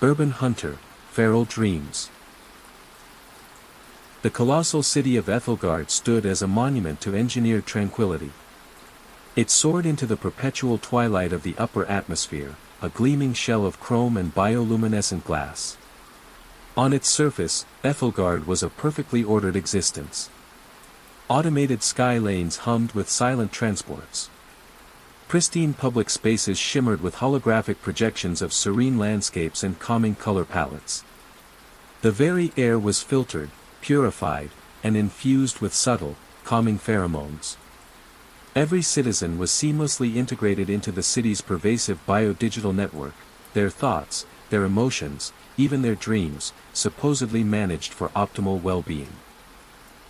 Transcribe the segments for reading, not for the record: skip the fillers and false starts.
Urban hunter, feral dreams. The colossal city of Ethelgard stood as a monument to engineered tranquility. It soared into the perpetual twilight of the upper atmosphere, a gleaming shell of chrome and bioluminescent glass. On its surface, Ethelgard was a perfectly ordered existence. Automated sky lanes hummed with silent transports. Pristine public spaces shimmered with holographic projections of serene landscapes and calming color palettes. The very air was filtered, purified, and infused with subtle, calming pheromones. Every citizen was seamlessly integrated into the city's pervasive biodigital network, their thoughts, their emotions, even their dreams, supposedly managed for optimal well-being.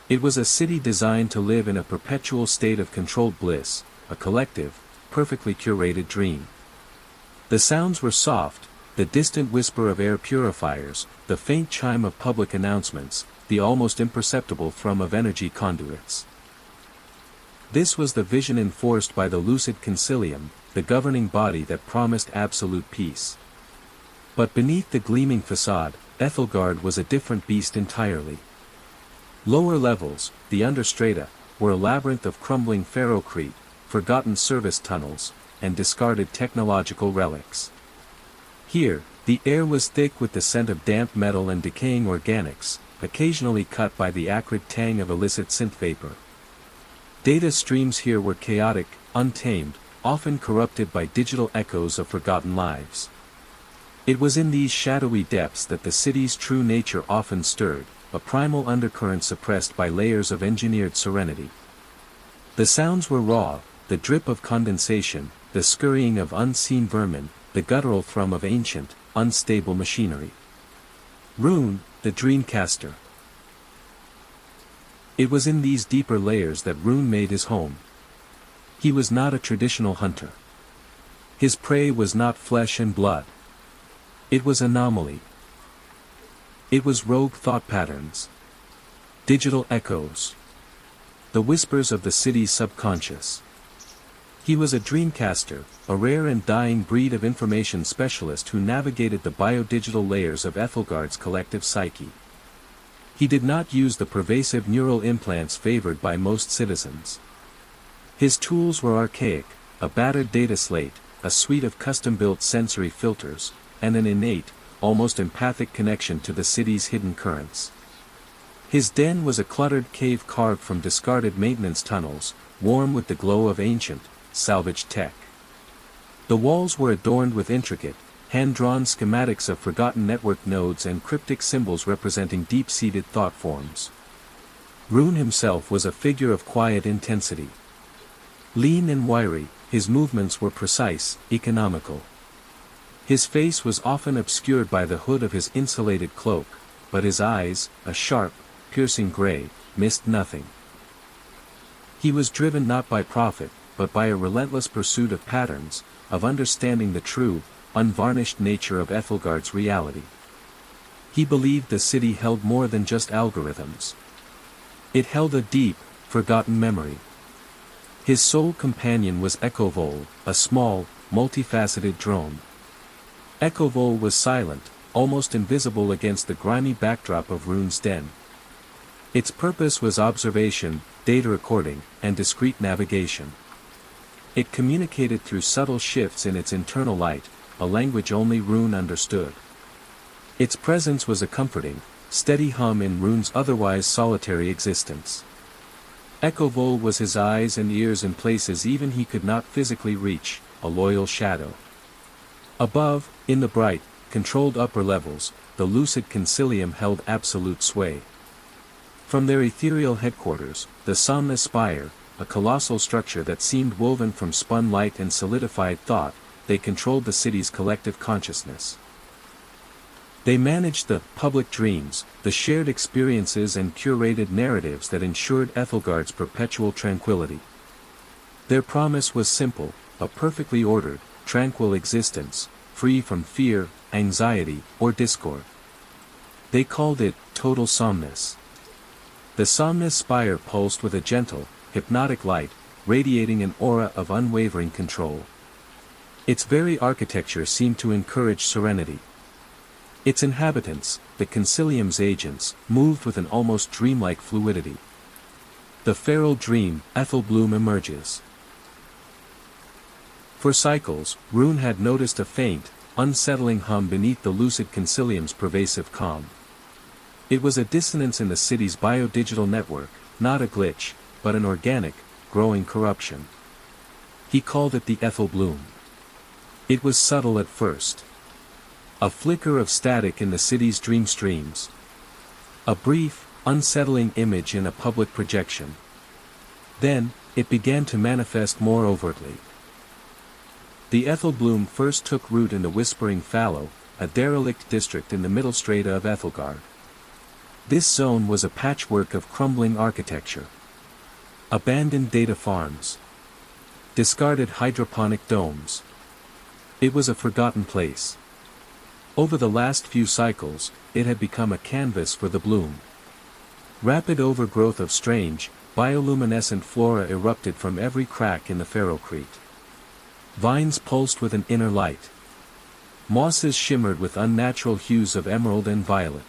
It was a city designed to live in a perpetual state of controlled bliss, a collective, perfectly curated dream. The sounds were soft, the distant whisper of air purifiers, the faint chime of public announcements, the almost imperceptible thrum of energy conduits. This was the vision enforced by the lucid concilium, the governing body that promised absolute peace. But beneath the gleaming facade, Ethelgard was a different beast entirely. Lower levels, the understrata, were a labyrinth of crumbling ferrocrete, forgotten service tunnels, and discarded technological relics. Here, the air was thick with the scent of damp metal and decaying organics, occasionally cut by the acrid tang of illicit synth vapor. Data streams here were chaotic, untamed, often corrupted by digital echoes of forgotten lives. It was in these shadowy depths that the city's true nature often stirred, a primal undercurrent suppressed by layers of engineered serenity. The sounds were raw, the drip of condensation, the scurrying of unseen vermin, the guttural thrum of ancient, unstable machinery. Rune, the Dreamcaster. It was in these deeper layers that Rune made his home. He was not a traditional hunter. His prey was not flesh and blood. It was anomaly. It was rogue thought patterns. Digital echoes. The whispers of the city's subconscious. He was a dreamcaster, a rare and dying breed of information specialist who navigated the biodigital layers of Ethelgard's collective psyche. He did not use the pervasive neural implants favored by most citizens. His tools were archaic, a battered data slate, a suite of custom-built sensory filters, and an innate, almost empathic connection to the city's hidden currents. His den was a cluttered cave carved from discarded maintenance tunnels, warm with the glow of ancient, salvaged tech. The walls were adorned with intricate, hand-drawn schematics of forgotten network nodes and cryptic symbols representing deep-seated thought forms. Rune himself was a figure of quiet intensity. Lean and wiry, his movements were precise, economical. His face was often obscured by the hood of his insulated cloak, but his eyes, a sharp, piercing gray, missed nothing. He was driven not by profit, but by a relentless pursuit of patterns, of understanding the true, unvarnished nature of Ethelgard's reality. He believed the city held more than just algorithms. It held a deep, forgotten memory. His sole companion was Echovol, a small, multifaceted drone. Echovol was silent, almost invisible against the grimy backdrop of Rune's den. Its purpose was observation, data recording, and discrete navigation. It communicated through subtle shifts in its internal light, a language only Rune understood. Its presence was a comforting, steady hum in Rune's otherwise solitary existence. Echovol was his eyes and ears in places even he could not physically reach, a loyal shadow. Above, in the bright, controlled upper levels, the lucid concilium held absolute sway. From their ethereal headquarters, the Somna Spire, a colossal structure that seemed woven from spun light and solidified thought, they controlled the city's collective consciousness. They managed the public dreams, the shared experiences and curated narratives that ensured Ethelgard's perpetual tranquility. Their promise was simple, a perfectly ordered, tranquil existence, free from fear, anxiety, or discord. They called it total somnus. The Somnus Spire pulsed with a gentle, hypnotic light, radiating an aura of unwavering control. Its very architecture seemed to encourage serenity. Its inhabitants, the Consilium's agents, moved with an almost dreamlike fluidity. The feral dream, Ethelbloom emerges. For cycles, Rune had noticed a faint, unsettling hum beneath the lucid Consilium's pervasive calm. It was a dissonance in the city's biodigital network, not a glitch, but an organic, growing corruption. He called it the Ethelbloom. It was subtle at first. A flicker of static in the city's dream streams. A brief, unsettling image in a public projection. Then, it began to manifest more overtly. The Ethelbloom first took root in the Whispering Fallow, a derelict district in the middle strata of Ethelgard. This zone was a patchwork of crumbling architecture. Abandoned data farms. Discarded hydroponic domes. It was a forgotten place. Over the last few cycles, it had become a canvas for the bloom. Rapid overgrowth of strange, bioluminescent flora erupted from every crack in the ferrocrete. Vines pulsed with an inner light. Mosses shimmered with unnatural hues of emerald and violet.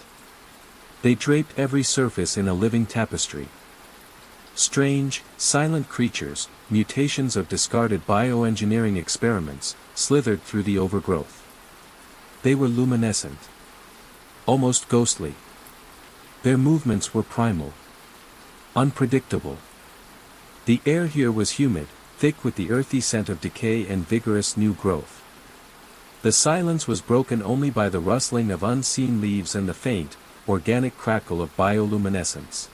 They draped every surface in a living tapestry. Strange, silent creatures, mutations of discarded bioengineering experiments, slithered through the overgrowth. They were luminescent. Almost ghostly. Their movements were primal. Unpredictable. The air here was humid, thick with the earthy scent of decay and vigorous new growth. The silence was broken only by the rustling of unseen leaves and the faint, organic crackle of bioluminescence.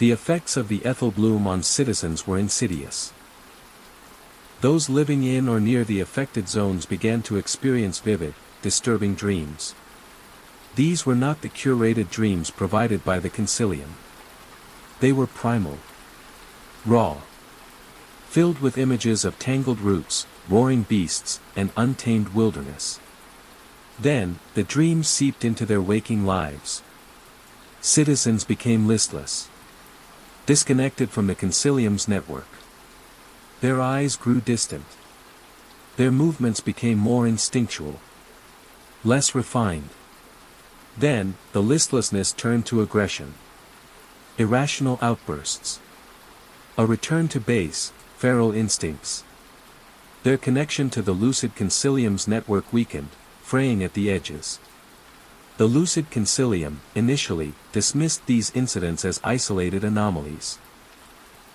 The effects of the Ethelbloom on citizens were insidious. Those living in or near the affected zones began to experience vivid, disturbing dreams. These were not the curated dreams provided by the Consilium. They were primal. Raw. Filled with images of tangled roots, roaring beasts, and untamed wilderness. Then, the dreams seeped into their waking lives. Citizens became listless. Disconnected from the Consilium's network. Their eyes grew distant. Their movements became more instinctual. Less refined. Then, the listlessness turned to aggression. Irrational outbursts. A return to base, feral instincts. Their connection to the lucid Consilium's network weakened, fraying at the edges. The lucid Consilium, initially, dismissed these incidents as isolated anomalies.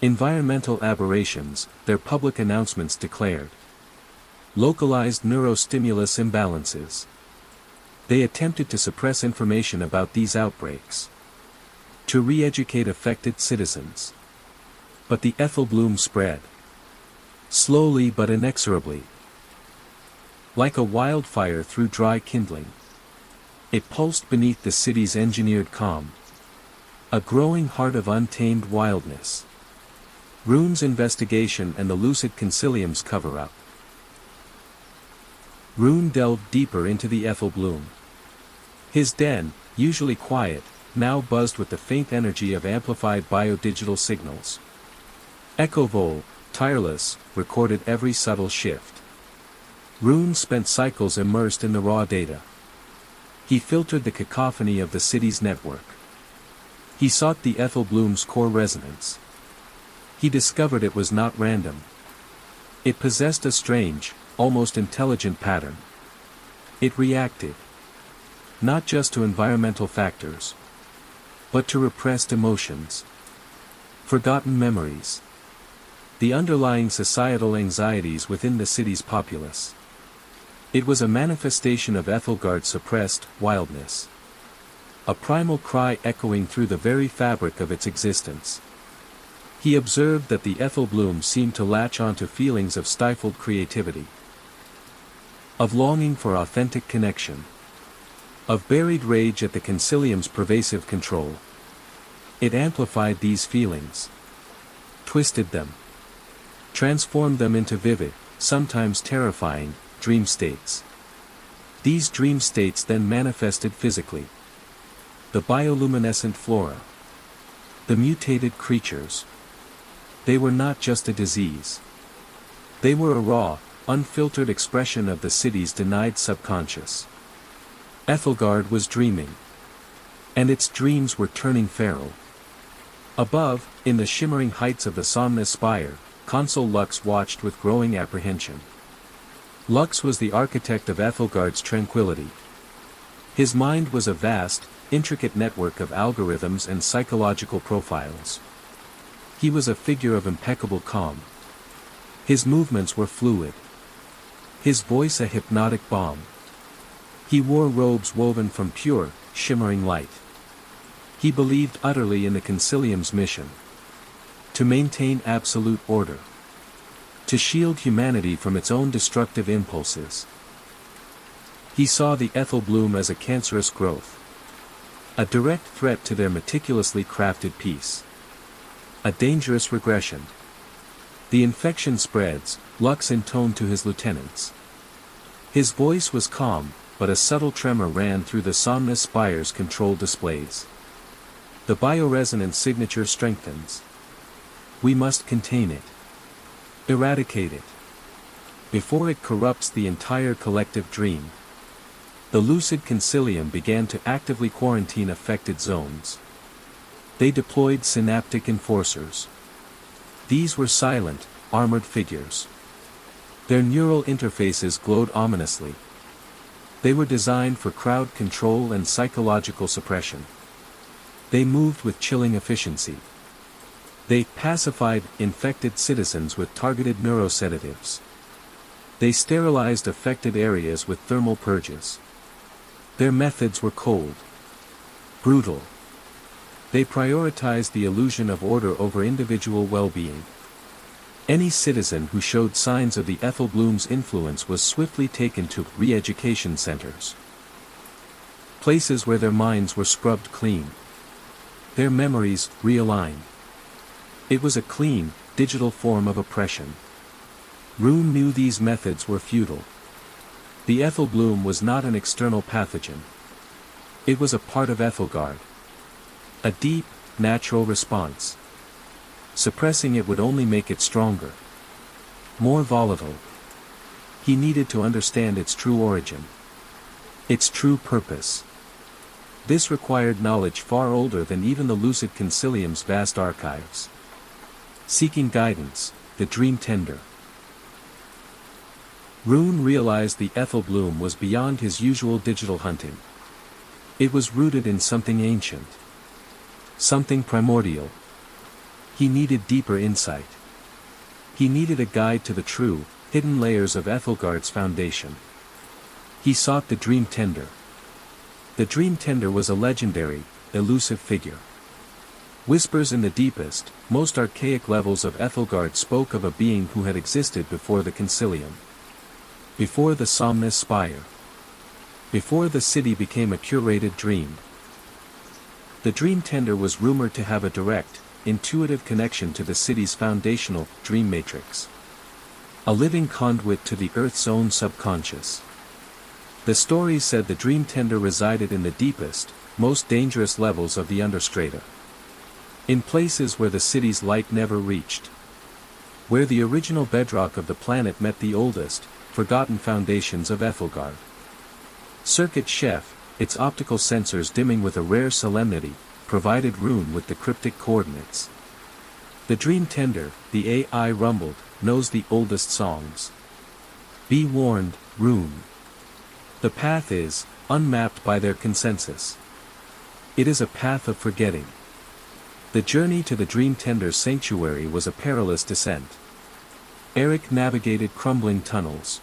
Environmental aberrations, their public announcements declared. Localized neurostimulus imbalances. They attempted to suppress information about these outbreaks. To re-educate affected citizens. But the Ethelbloom spread. Slowly but inexorably. Like a wildfire through dry kindling. It pulsed beneath the city's engineered calm. A growing heart of untamed wildness. Rune's investigation and the lucid Consilium's cover-up. Rune delved deeper into the Ethelbloom. His den, usually quiet, now buzzed with the faint energy of amplified biodigital signals. Echovol, tireless, recorded every subtle shift. Rune spent cycles immersed in the raw data. He filtered the cacophony of the city's network. He sought the Ethelbloom's core resonance. He discovered it was not random. It possessed a strange, almost intelligent pattern. It reacted. Not just to environmental factors. But to repressed emotions. Forgotten memories. The underlying societal anxieties within the city's populace. It was a manifestation of Ethelgard's suppressed wildness. A primal cry echoing through the very fabric of its existence. He observed that the Ethelbloom seemed to latch onto feelings of stifled creativity. Of longing for authentic connection. Of buried rage at the Consilium's pervasive control. It amplified these feelings. Twisted them. Transformed them into vivid, sometimes terrifying, dream states. These dream states then manifested physically. The bioluminescent flora. The mutated creatures. They were not just a disease. They were a raw, unfiltered expression of the city's denied subconscious. Ethelgard was dreaming. And its dreams were turning feral. Above, in the shimmering heights of the somnus spire, Consul Lux watched with growing apprehension. Lux was the architect of Ethelgard's tranquility. His mind was a vast, intricate network of algorithms and psychological profiles. He was a figure of impeccable calm. His movements were fluid. His voice a hypnotic balm. He wore robes woven from pure, shimmering light. He believed utterly in the Concilium's mission. To maintain absolute order. To shield humanity from its own destructive impulses. He saw the Ethel bloom as a cancerous growth. A direct threat to their meticulously crafted peace. A dangerous regression. The infection spreads, Lux intoned to his lieutenants. His voice was calm, but a subtle tremor ran through the somnus spire's control displays. The bioresonance signature strengthens. We must contain it. Eradicate it. Before it corrupts the entire collective dream. The lucid concilium began to actively quarantine affected zones. They deployed synaptic enforcers. These were silent, armored figures. Their neural interfaces glowed ominously. They were designed for crowd control and psychological suppression. They moved with chilling efficiency. They pacified infected citizens with targeted neurosedatives. They sterilized affected areas with thermal purges. Their methods were cold. Brutal. They prioritized the illusion of order over individual well-being. Any citizen who showed signs of the Ethel bloom's influence was swiftly taken to re-education centers. Places where their minds were scrubbed clean. Their memories realigned. It was a clean, digital form of oppression. Rune knew these methods were futile. The Ethel bloom was not an external pathogen. It was a part of Ethelgard. A deep, natural response. Suppressing it would only make it stronger. More volatile. He needed to understand its true origin. Its true purpose. This required knowledge far older than even the lucid concilium's vast archives. Seeking guidance, the dream tender. Rune realized the Ethel bloom was beyond his usual digital hunting. It was rooted in something ancient. Something primordial. He needed deeper insight. He needed a guide to the true, hidden layers of Ethelgard's foundation. He sought the Dream Tender. The Dream Tender was a legendary, elusive figure. Whispers in the deepest, most archaic levels of Ethelgard spoke of a being who had existed before the Concilium. Before the somnus spire. Before the city became a curated dream. The Dream Tender was rumored to have a direct, intuitive connection to the city's foundational dream matrix. A living conduit to the Earth's own subconscious. The stories said the Dream Tender resided in the deepest, most dangerous levels of the Understrata. In places where the city's light never reached. Where the original bedrock of the planet met the oldest, forgotten foundations of Ethelgard. Circuit Chef, its optical sensors dimming with a rare solemnity, provided Rune with the cryptic coordinates. The Dream Tender, the AI rumbled, knows the oldest songs. Be warned, Rune. The path is, unmapped by their consensus. It is a path of forgetting. The journey to the Dream Tender's sanctuary was a perilous descent. Eric navigated crumbling tunnels.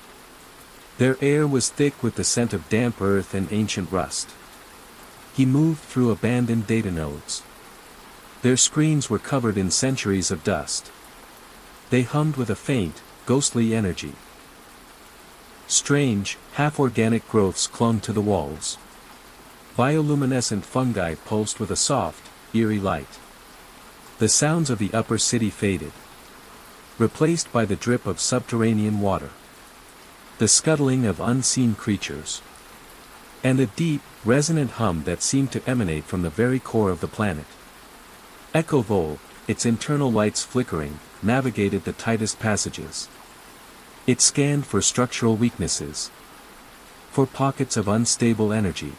Their air was thick with the scent of damp earth and ancient rust. He moved through abandoned data nodes. Their screens were covered in centuries of dust. They hummed with a faint, ghostly energy. Strange, half-organic growths clung to the walls. Bioluminescent fungi pulsed with a soft, eerie light. The sounds of the upper city faded. Replaced by the drip of subterranean water. The scuttling of unseen creatures. And a deep, resonant hum that seemed to emanate from the very core of the planet. Echo Vol, its internal lights flickering, navigated the tightest passages. It scanned for structural weaknesses. For pockets of unstable energy.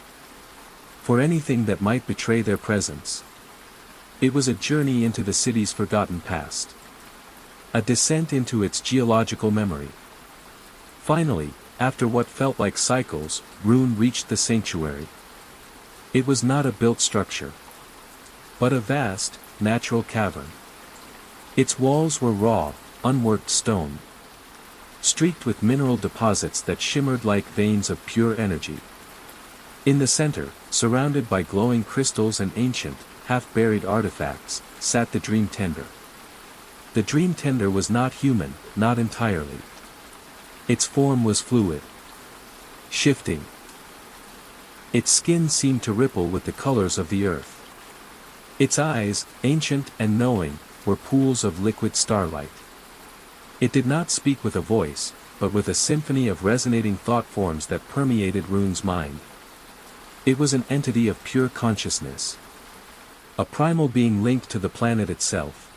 For anything that might betray their presence. It was a journey into the city's forgotten past. A descent into its geological memory. Finally, after what felt like cycles, Rune reached the sanctuary. It was not a built structure, but a vast, natural cavern. Its walls were raw, unworked stone, streaked with mineral deposits that shimmered like veins of pure energy. In the center, surrounded by glowing crystals and ancient, half-buried artifacts, sat the Dream Tender. The Dream Tender was not human, not entirely. Its form was fluid, shifting. Its skin seemed to ripple with the colors of the earth. Its eyes, ancient and knowing, were pools of liquid starlight. It did not speak with a voice, but with a symphony of resonating thought forms that permeated Rune's mind. It was an entity of pure consciousness. A primal being linked to the planet itself.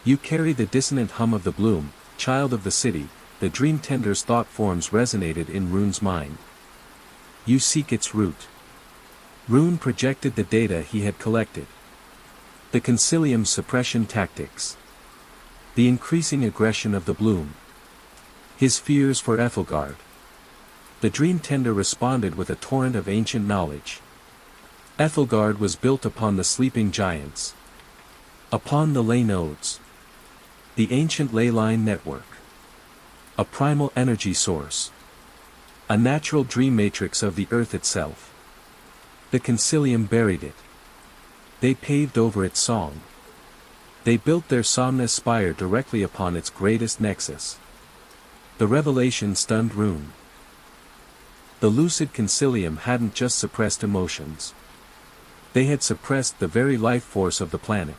You carry the dissonant hum of the bloom, child of the city. The Dream Tender's thought forms resonated in Rune's mind. You seek its root. Rune projected the data he had collected. The concilium's suppression tactics. The increasing aggression of the bloom. His fears for Ethelgard. The Dream Tender responded with a torrent of ancient knowledge. Ethelgard was built upon the sleeping giants. Upon the ley nodes. The ancient ley line network. A primal energy source. A natural dream matrix of the earth itself. The concilium buried it. They paved over its song. They built their somnus spire directly upon its greatest nexus. The revelation stunned Rune. The lucid concilium hadn't just suppressed emotions. They had suppressed the very life force of the planet.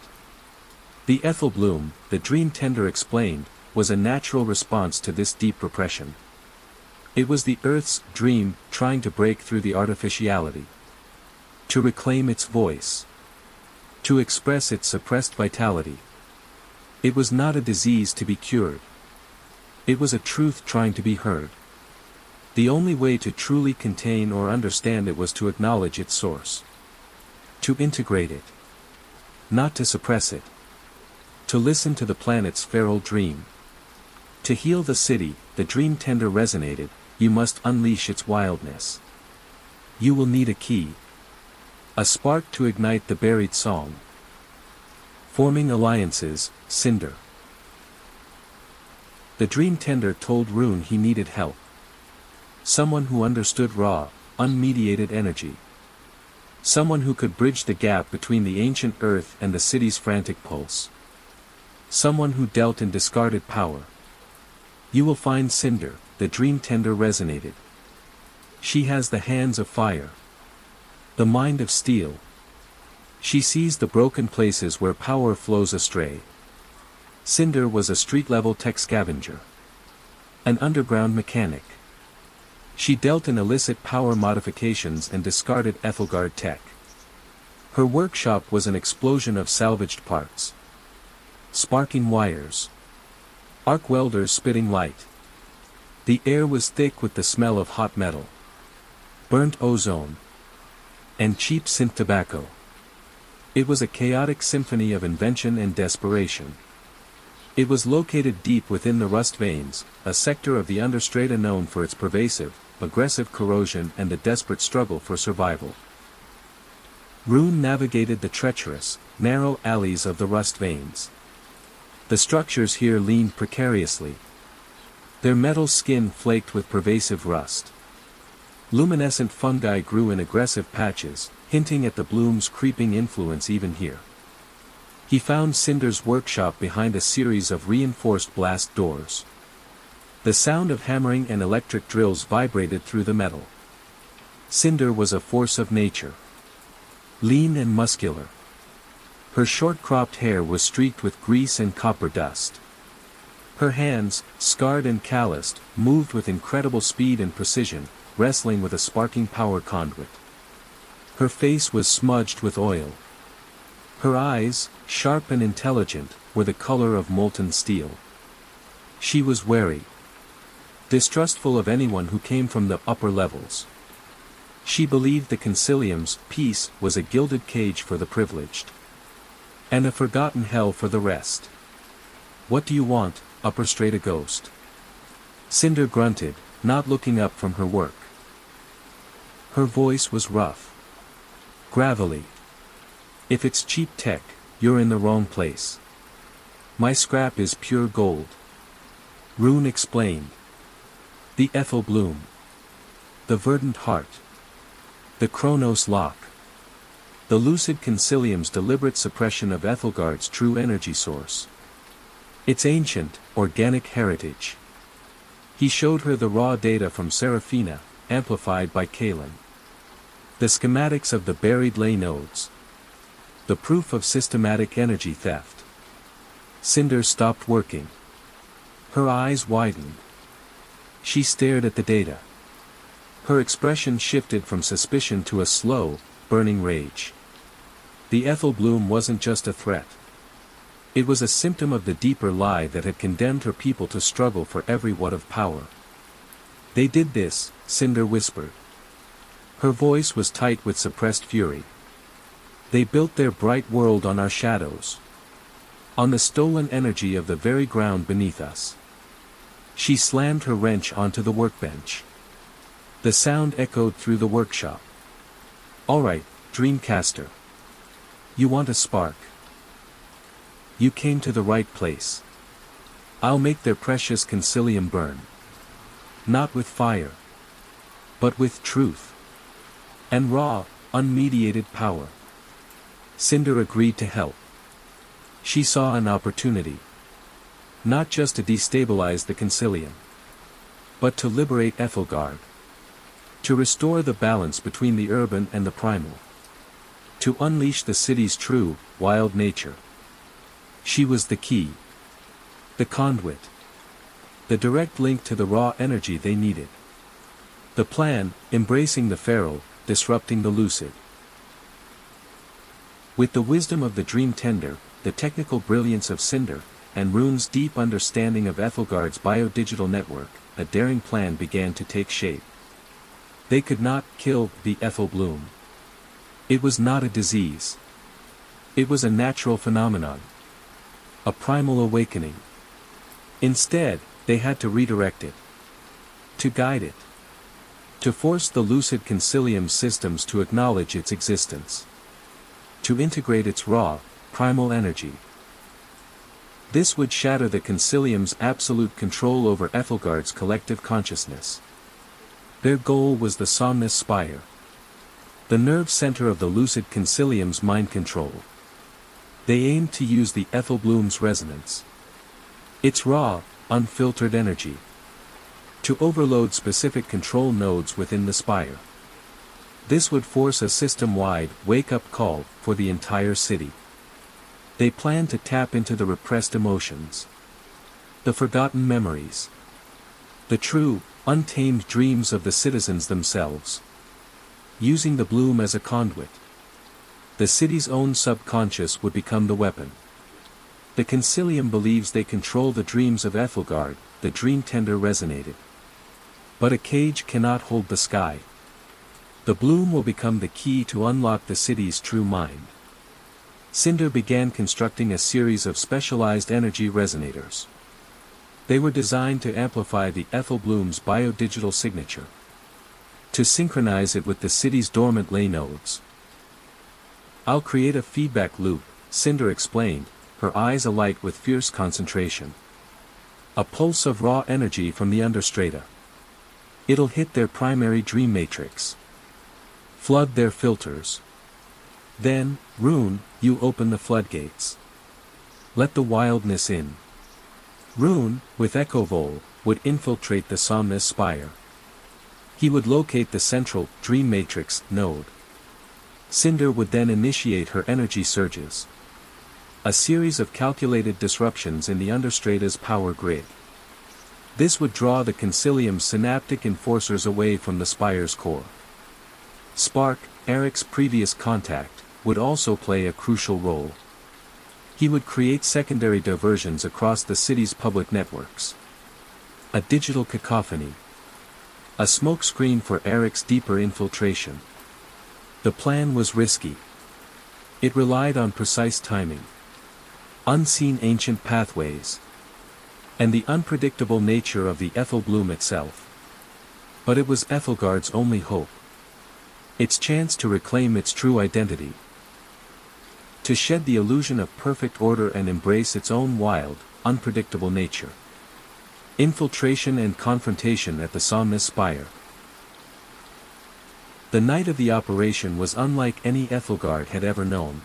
The Ethel bloom, the Dream Tender explained, was a natural response to this deep repression. It was the Earth's dream trying to break through the artificiality. To reclaim its voice. To express its suppressed vitality. It was not a disease to be cured. It was a truth trying to be heard. The only way to truly contain or understand it was to acknowledge its source. To integrate it. Not to suppress it. To listen to the planet's feral dream. To heal the city, the Dream Tender resonated, you must unleash its wildness. You will need a key. A spark to ignite the buried song. Forming alliances, Cinder. The Dream Tender told Rune he needed help. Someone who understood raw, unmediated energy. Someone who could bridge the gap between the ancient earth and the city's frantic pulse. Someone who dealt in discarded power. You will find Cinder, the Dream Tender resonated. She has the hands of fire. The mind of steel. She sees the broken places where power flows astray. Cinder was a street-level tech scavenger. An underground mechanic. She dealt in illicit power modifications and discarded Ethelgard tech. Her workshop was an explosion of salvaged parts. Sparking wires. Arc welders spitting light. The air was thick with the smell of hot metal. Burnt ozone. And cheap synth tobacco. It was a chaotic symphony of invention and desperation. It was located deep within the rust veins, a sector of the understrata known for its pervasive, aggressive corrosion and the desperate struggle for survival. Rune navigated the treacherous, narrow alleys of the rust veins. The structures here leaned precariously. Their metal skin flaked with pervasive rust. Luminescent fungi grew in aggressive patches, hinting at the bloom's creeping influence even here. He found Cinder's workshop behind a series of reinforced blast doors. The sound of hammering and electric drills vibrated through the metal. Cinder was a force of nature. Lean and muscular. Her short-cropped hair was streaked with grease and copper dust. Her hands, scarred and calloused, moved with incredible speed and precision, wrestling with a sparking power conduit. Her face was smudged with oil. Her eyes, sharp and intelligent, were the color of molten steel. She was wary. distrustful of anyone who came from the upper levels. She believed the Consilium's peace was a gilded cage for the privileged, and a forgotten hell for the rest. "What do you want, Upper Strata Ghost?" Cinder grunted, not looking up from her work. Her voice was rough, gravelly. "If it's cheap tech, you're in the wrong place. My scrap is pure gold." Rune explained. "The Ethel Bloom. The Verdant Heart. The Chronos Lock. The Lucid Consilium's deliberate suppression of Ethelgard's true energy source. Its ancient, organic heritage." He showed her the raw data from Seraphina, amplified by Kalen. The schematics of the buried ley nodes. The proof of systematic energy theft. Cinder stopped working. Her eyes widened. She stared at the data. Her expression shifted from suspicion to a slow, burning rage. The Ethel Bloom wasn't just a threat. It was a symptom of the deeper lie that had condemned her people to struggle for every watt of power. "They did this," Cinder whispered. Her voice was tight with suppressed fury. "They built their bright world on our shadows. On the stolen energy of the very ground beneath us." She slammed her wrench onto the workbench. The sound echoed through the workshop. "All right, Dreamcaster. You want a spark? You came to the right place. I'll make their precious Consilium burn. Not with fire, but with truth. And raw, unmediated power." Cinder agreed to help. She saw an opportunity. Not just to destabilize the Consilium, but to liberate Ethelgard. To restore the balance between the urban and the primal. To unleash the city's true, wild nature. She was the key. The conduit. The direct link to the raw energy they needed. The plan, embracing the feral, disrupting the lucid. With the wisdom of the dream tender, the technical brilliance of Cinder, and Rune's deep understanding of Ethelgard's biodigital network, a daring plan began to take shape. They could not kill the Ethel Bloom. It was not a disease. It was a natural phenomenon. A primal awakening. Instead, they had to redirect it. To guide it. To force the lucid Consilium systems to acknowledge its existence. To integrate its raw, primal energy. This would shatter the Consilium's absolute control over Ethelgard's collective consciousness. Their goal was the Somnus Spire. The nerve center of the lucid Consilium's mind control. They aimed to use the Ethel Bloom's resonance. Its raw, unfiltered energy. To overload specific control nodes within the spire. This would force a system-wide wake-up call for the entire city. They planned to tap into the repressed emotions. The forgotten memories. The true, untamed dreams of the citizens themselves. Using the bloom as a conduit. The city's own subconscious would become the weapon. The Consilium believes they control the dreams of Ethelgard, the dream tender resonated. But a cage cannot hold the sky. The bloom will become the key to unlock the city's true mind. Cinder began constructing a series of specialized energy resonators. They were designed to amplify the Ethel Bloom's biodigital signature. To synchronize it with the city's dormant ley nodes. "I'll create a feedback loop," Cinder explained, her eyes alight with fierce concentration. "A pulse of raw energy from the understrata. It'll hit their primary dream matrix. Flood their filters. Then, Rune, you open the floodgates. Let the wildness in." Rune, with Echovol, would infiltrate the Somnus Spire. He would locate the central, dream matrix, node. Cinder would then initiate her energy surges. A series of calculated disruptions in the understrata's power grid. This would draw the Consilium's synaptic enforcers away from the spire's core. Spark, Eric's previous contact, would also play a crucial role. He would create secondary diversions across the city's public networks. A digital cacophony. A smokescreen for Eric's deeper infiltration. The plan was risky. It relied on precise timing, unseen ancient pathways, and the unpredictable nature of the Ethel Bloom itself. But it was Ethelgard's only hope. Its chance to reclaim its true identity. To shed the illusion of perfect order and embrace its own wild, unpredictable nature. Infiltration and confrontation at the Somnus Spire. The night of the operation was unlike any Ethelgard had ever known.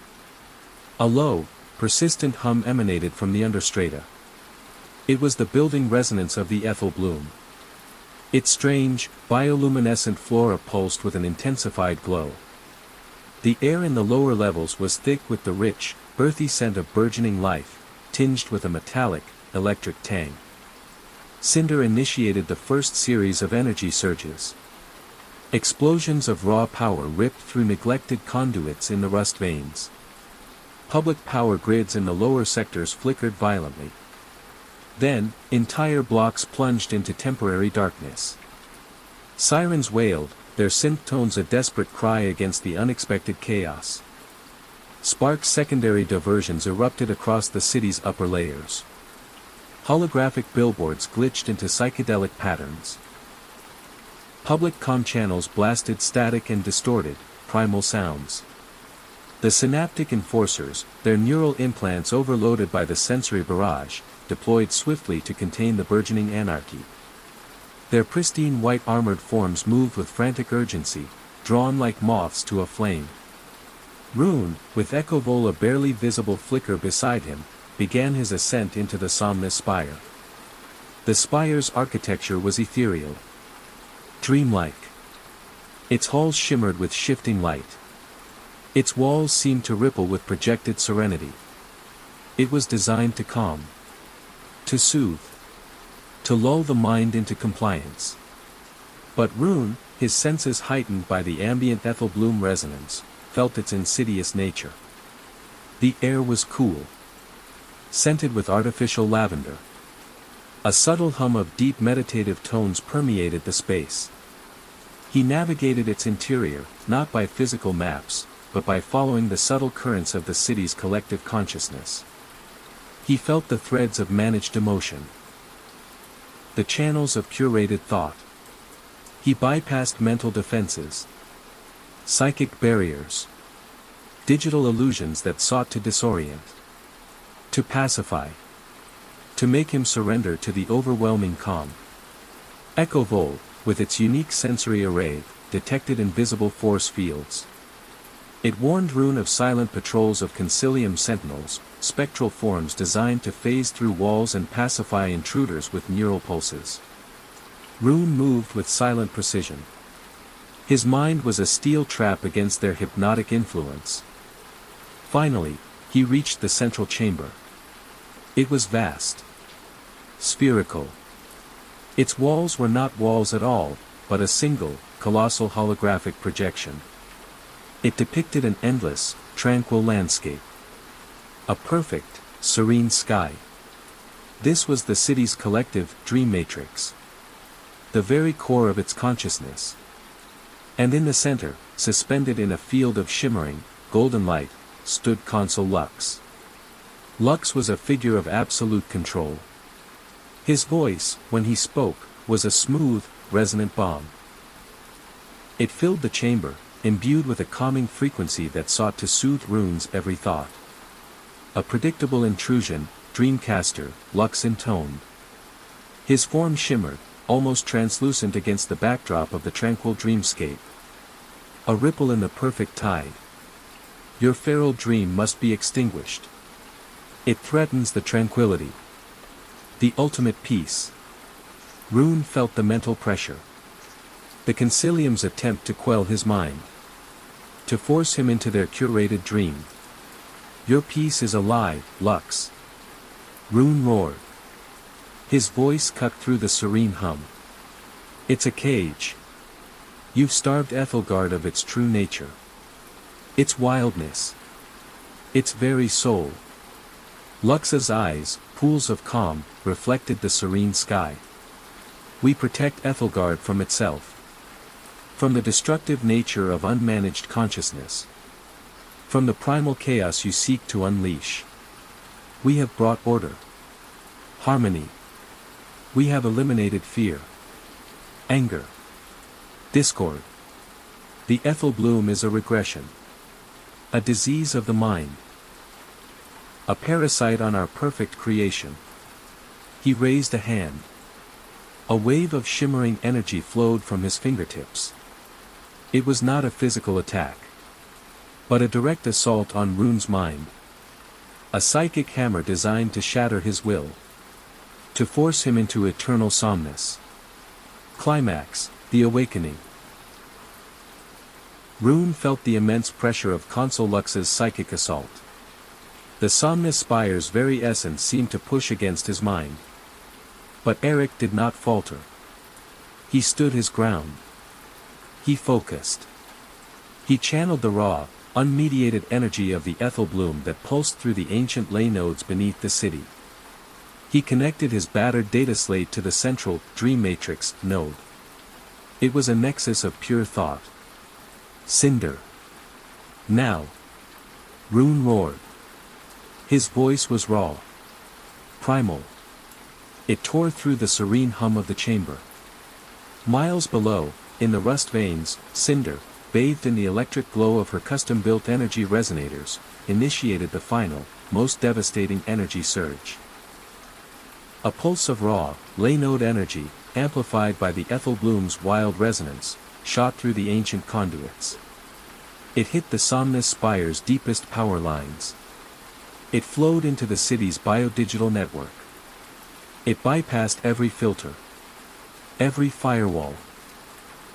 A low, persistent hum emanated from the understrata. It was the building resonance of the Ethel Bloom. Its strange, bioluminescent flora pulsed with an intensified glow. The air in the lower levels was thick with the rich, earthy scent of burgeoning life, tinged with a metallic, electric tang. Cinder initiated the first series of energy surges. Explosions of raw power ripped through neglected conduits in the rust veins. Public power grids in the lower sectors flickered violently. Then, entire blocks plunged into temporary darkness. Sirens wailed, their synth tones a desperate cry against the unexpected chaos. Spark secondary diversions erupted across the city's upper layers. Holographic billboards glitched into psychedelic patterns. Public comm channels blasted static and distorted, primal sounds. The synaptic enforcers, their neural implants overloaded by the sensory barrage, deployed swiftly to contain the burgeoning anarchy. Their pristine white armored forms moved with frantic urgency, drawn like moths to a flame. Rune, with Echovol a barely visible flicker beside him, began his ascent into the Somnus Spire. The spire's architecture was ethereal. Dreamlike. Its halls shimmered with shifting light. Its walls seemed to ripple with projected serenity. It was designed to calm. To soothe. To lull the mind into compliance. But Rune, his senses heightened by the ambient Ethel Bloom resonance, felt its insidious nature. The air was cool. Scented with artificial lavender. A subtle hum of deep meditative tones permeated the space. He navigated its interior, not by physical maps, but by following the subtle currents of the city's collective consciousness. He felt the threads of managed emotion. The channels of curated thought. He bypassed mental defenses. Psychic barriers. Digital illusions that sought to disorient. To pacify. To make him surrender to the overwhelming calm. Echovol, with its unique sensory array, detected invisible force fields. It warned Rune of silent patrols of Concilium sentinels, spectral forms designed to phase through walls and pacify intruders with neural pulses. Rune moved with silent precision. His mind was a steel trap against their hypnotic influence. Finally, he reached the central chamber. It was vast. Spherical. Its walls were not walls at all, but a single, colossal holographic projection. It depicted an endless, tranquil landscape. A perfect, serene sky. This was the city's collective dream matrix. The very core of its consciousness. And in the center, suspended in a field of shimmering, golden light, stood Consul Lux. Lux was a figure of absolute control. His voice, when he spoke, was a smooth, resonant bomb. It filled the chamber, imbued with a calming frequency that sought to soothe Rune's every thought. A predictable intrusion, Dreamcaster, Lux intoned. His form shimmered, almost translucent against the backdrop of the tranquil dreamscape. A ripple in the perfect tide. Your feral dream must be extinguished. It threatens the tranquility. The ultimate peace. Rune felt the mental pressure. The Concilium's attempt to quell his mind. To force him into their curated dream. Your peace is a lie, Lux. Rune roared. His voice cut through the serene hum. It's a cage. You've starved Ethelgard of its true nature. Its wildness. Its very soul. Lux's eyes, pools of calm, reflected the serene sky. We protect Ethelgard from itself. From the destructive nature of unmanaged consciousness. From the primal chaos you seek to unleash. We have brought order. Harmony. We have eliminated fear. Anger. Discord. The Ethel Bloom is a regression. A disease of the mind. A parasite on our perfect creation. He raised a hand. A wave of shimmering energy flowed from his fingertips. It was not a physical attack, but a direct assault on Rune's mind. A psychic hammer designed to shatter his will. To force him into eternal somnus. Climax, the awakening. Rune felt the immense pressure of Consul Lux's psychic assault. The somnus spire's very essence seemed to push against his mind. But Eric did not falter. He stood his ground. He focused. He channeled the raw, unmediated energy of the Ethel Bloom that pulsed through the ancient ley nodes beneath the city. He connected his battered data slate to the central, dream matrix, node. It was a nexus of pure thought. Cinder. Now. Rune roared. His voice was raw. Primal. It tore through the serene hum of the chamber. Miles below, in the rust veins, Cinder, bathed in the electric glow of her custom-built energy resonators, initiated the final, most devastating energy surge. A pulse of raw, ley-node energy, amplified by the Ethel Bloom's wild resonance, shot through the ancient conduits. It hit the Somnus Spire's deepest power lines. It flowed into the city's biodigital network. It bypassed every filter. Every firewall.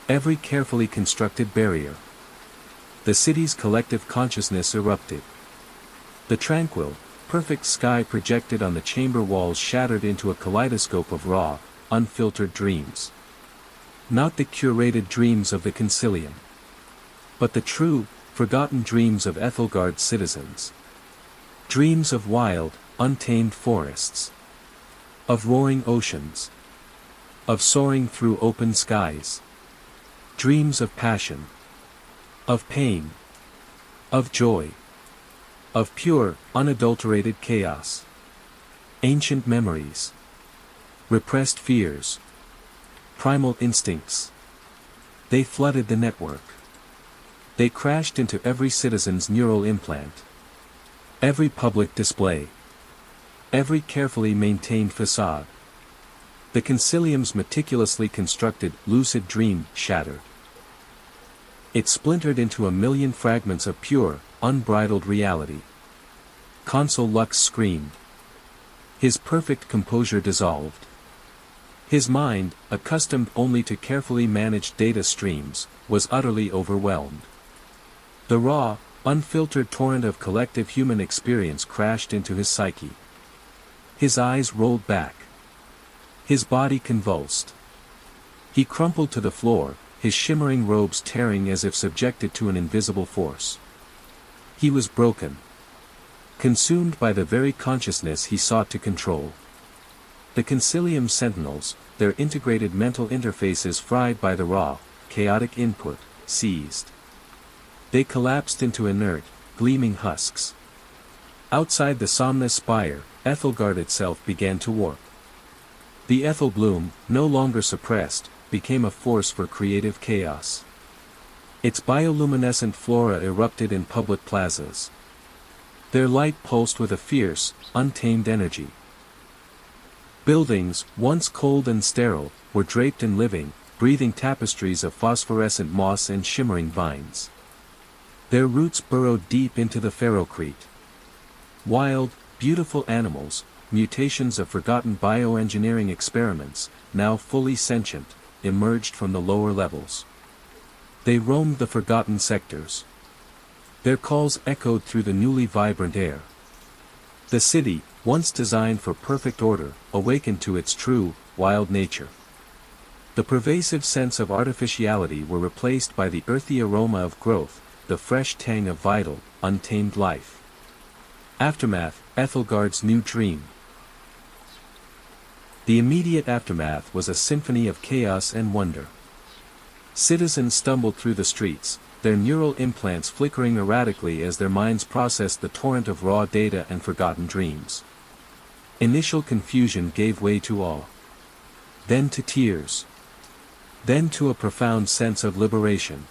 Every carefully constructed barrier. The city's collective consciousness erupted. The tranquil, perfect sky projected on the chamber walls shattered into a kaleidoscope of raw, unfiltered dreams. Not the curated dreams of the Concilium. But the true, forgotten dreams of Ethelgard's citizens. Dreams of wild, untamed forests. Of roaring oceans. Of soaring through open skies. Dreams of passion. Of pain. Of joy. Of pure, unadulterated chaos. Ancient memories. Repressed fears. Primal instincts. They flooded the network. They crashed into every citizen's neural implant. Every public display. Every carefully maintained facade. The Concilium's meticulously constructed lucid dream shattered. It splintered into a million fragments of pure, unbridled reality. Consul Lux screamed. His perfect composure dissolved. His mind, accustomed only to carefully managed data streams, was utterly overwhelmed. The raw, unfiltered torrent of collective human experience crashed into his psyche. His eyes rolled back. His body convulsed. He crumpled to the floor, his shimmering robes tearing as if subjected to an invisible force. He was broken. Consumed by the very consciousness he sought to control. The Concilium sentinels, their integrated mental interfaces fried by the raw, chaotic input, seized. They collapsed into inert, gleaming husks. Outside the Somnus Spire, Ethelgard itself began to warp. The Ethel Bloom, no longer suppressed, became a force for creative chaos. Its bioluminescent flora erupted in public plazas. Their light pulsed with a fierce, untamed energy. Buildings, once cold and sterile, were draped in living, breathing tapestries of phosphorescent moss and shimmering vines. Their roots burrowed deep into the ferrocrete. Wild, beautiful animals, mutations of forgotten bioengineering experiments, now fully sentient, emerged from the lower levels. They roamed the forgotten sectors. Their calls echoed through the newly vibrant air. The city, once designed for perfect order, awakened to its true, wild nature. The pervasive sense of artificiality were replaced by the earthy aroma of growth, the fresh tang of vital, untamed life. Aftermath, Ethelgard's new dream. The immediate aftermath was a symphony of chaos and wonder. Citizens stumbled through the streets, their neural implants flickering erratically as their minds processed the torrent of raw data and forgotten dreams. Initial confusion gave way to awe. Then to tears. Then to a profound sense of liberation.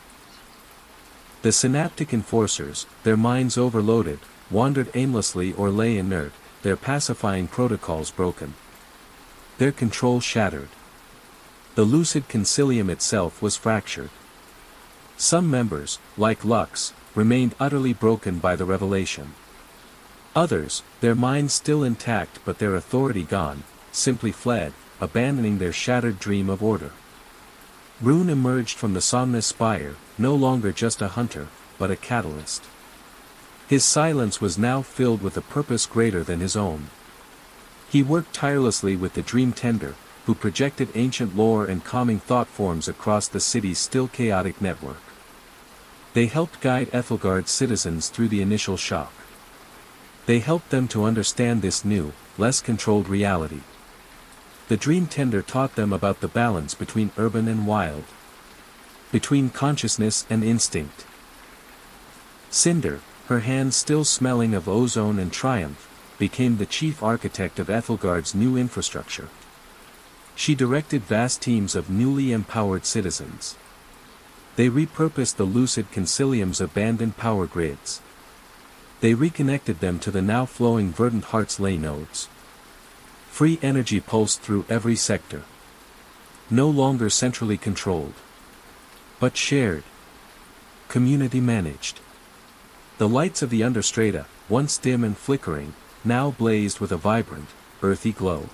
The synaptic enforcers, their minds overloaded, wandered aimlessly or lay inert, their pacifying protocols broken. Their control shattered. The lucid concilium itself was fractured. Some members, like Lux, remained utterly broken by the revelation. Others, their minds still intact but their authority gone, simply fled, abandoning their shattered dream of order. Rune emerged from the somnus spire, no longer just a hunter, but a catalyst. His silence was now filled with a purpose greater than his own. He worked tirelessly with the Dream Tender, who projected ancient lore and calming thought forms across the city's still chaotic network. They helped guide Ethelgard's citizens through the initial shock. They helped them to understand this new, less controlled reality. The Dream Tender taught them about the balance between urban and wild. Between consciousness and instinct. Cinder, her hands still smelling of ozone and triumph, became the chief architect of Ethelgard's new infrastructure. She directed vast teams of newly empowered citizens. They repurposed the lucid concilium's abandoned power grids. They reconnected them to the now flowing verdant Heart's ley nodes. Free energy pulsed through every sector. No longer centrally controlled. But shared. Community managed. The lights of the Understrata, once dim and flickering, now blazed with a vibrant, earthy glow.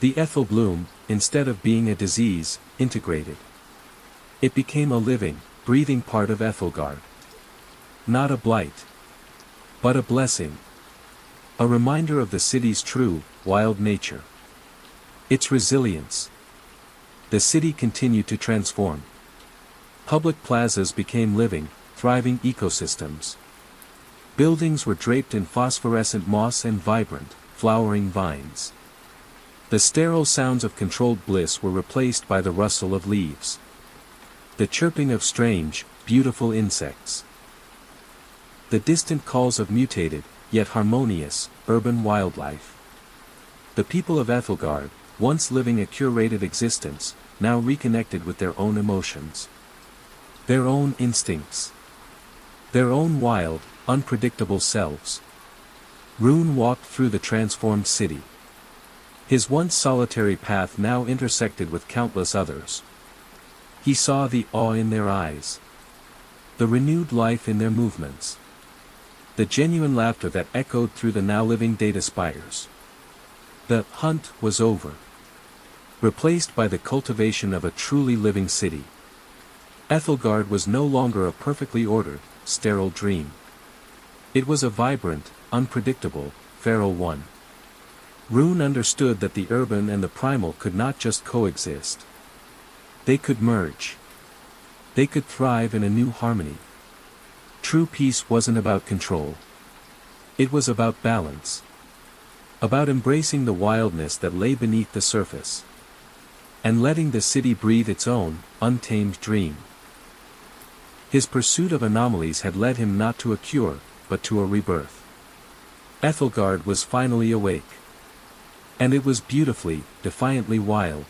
The Ethel bloom, instead of being a disease, integrated. It became a living, breathing part of Ethelgard. Not a blight. But a blessing. A reminder of the city's true, wild nature. Its resilience. The city continued to transform. Public plazas became living, thriving ecosystems. Buildings were draped in phosphorescent moss and vibrant, flowering vines. The sterile sounds of controlled bliss were replaced by the rustle of leaves. The chirping of strange, beautiful insects. The distant calls of mutated, yet harmonious, urban wildlife. The people of Ethelgard, once living a curated existence, now reconnected with their own emotions. Their own instincts. Their own wild, unpredictable selves. Rune walked through the transformed city. His once solitary path now intersected with countless others. He saw the awe in their eyes. The renewed life in their movements. The genuine laughter that echoed through the now living data spires. The hunt was over. Replaced by the cultivation of a truly living city. Ethelgard was no longer a perfectly ordered, sterile dream. It was a vibrant, unpredictable, feral one. Rune understood that the urban and the primal could not just coexist. They could merge. They could thrive in a new harmony. True peace wasn't about control. It was about balance. About embracing the wildness that lay beneath the surface. And letting the city breathe its own, untamed dream. His pursuit of anomalies had led him not to a cure, but to a rebirth. Ethelgard was finally awake. And it was beautifully, defiantly wild.